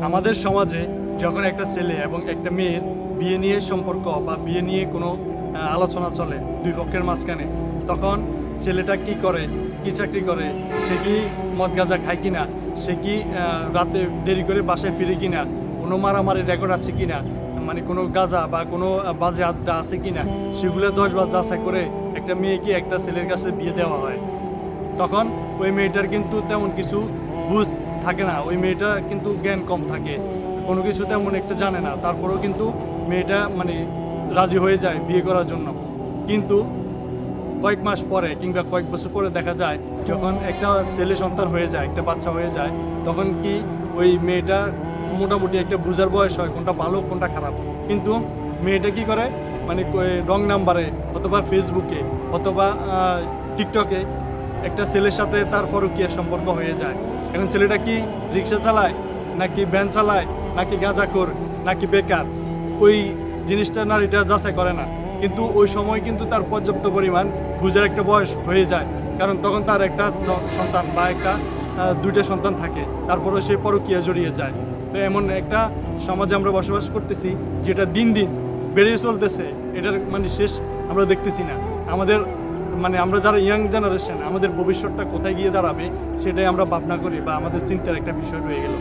আমাদের সমাজে যখন একটা ছেলে এবং একটা মেয়ের বিয়ে নিয়ে সম্পর্ক বা বিয়ে নিয়ে কোনো আলোচনা চলে দুই পক্ষের মাঝখানে, তখন ছেলেটা কি করে, কি চাকরি করে, সে কি মদ গাঁজা খায় কিনা, সে কি রাতে দেরি করে বাসায় ফিরে কিনা, কোনো মারামারি রেকর্ড আছে কিনা, মানে কোনো গাঁজা বা কোনো বাজে আড্ডা আছে কিনা, সেগুলো 10 বার যাচাই করে একটা মেয়েকে একটা ছেলের কাছে বিয়ে দেওয়া হয়। তখন ওই মেয়েটার কিন্তু তেমন কিছু বুঝ থাকে না, ওই মেয়েটা কিন্তু জ্ঞান কম থাকে, কোনো কিছু তেমন একটা জানে না, তারপরেও কিন্তু মেয়েটা মানে রাজি হয়ে যায় বিয়ে করার জন্য। কিন্তু কয়েক মাস পরে কিংবা কয়েক বছর পরে দেখা যায় যখন একটা ছেলে সন্তান হয়ে যায়, একটা বাচ্চা হয়ে যায়, তখন কি ওই মেয়েটা মোটামুটি একটা বুঝার বয়স হয় কোনটা ভালো কোনটা খারাপ। কিন্তু মেয়েটা কি করে, মানে রং নাম্বারে অথবা ফেসবুকে অথবা টিকটকে একটা ছেলের সাথে তার পরকীয়া সম্পর্ক হয়ে যায়। এখন ছেলেটা কি রিক্সা চালায়, নাকি ভ্যান চালায়, নাকি গাঁজাখোর, নাকি বেকার, ওই জিনিসটা নারীটা যাচাই করে না। কিন্তু ওই সময় কিন্তু তার পর্যাপ্ত পরিমাণ বুঝার একটা বয়স হয়ে যায়, কারণ তখন তার একটা সন্তান বা একটা দুইটা সন্তান থাকে, তারপরেও সে পরকীয়া জড়িয়ে যায়। তো এমন একটা সমাজে আমরা বসবাস করতেছি যেটা দিন দিন বেড়ে চলতেছে, এটার মানে শেষ আমরা দেখতেছি না। আমাদের মানে আমরা যারা ইয়াং জেনারেশন, আমাদের ভবিষ্যৎটা কোথায় গিয়ে দাঁড়াবে সেটাই আমরা ভাবনা করি বা আমাদের চিন্তার একটা বিষয় রয়ে গেল।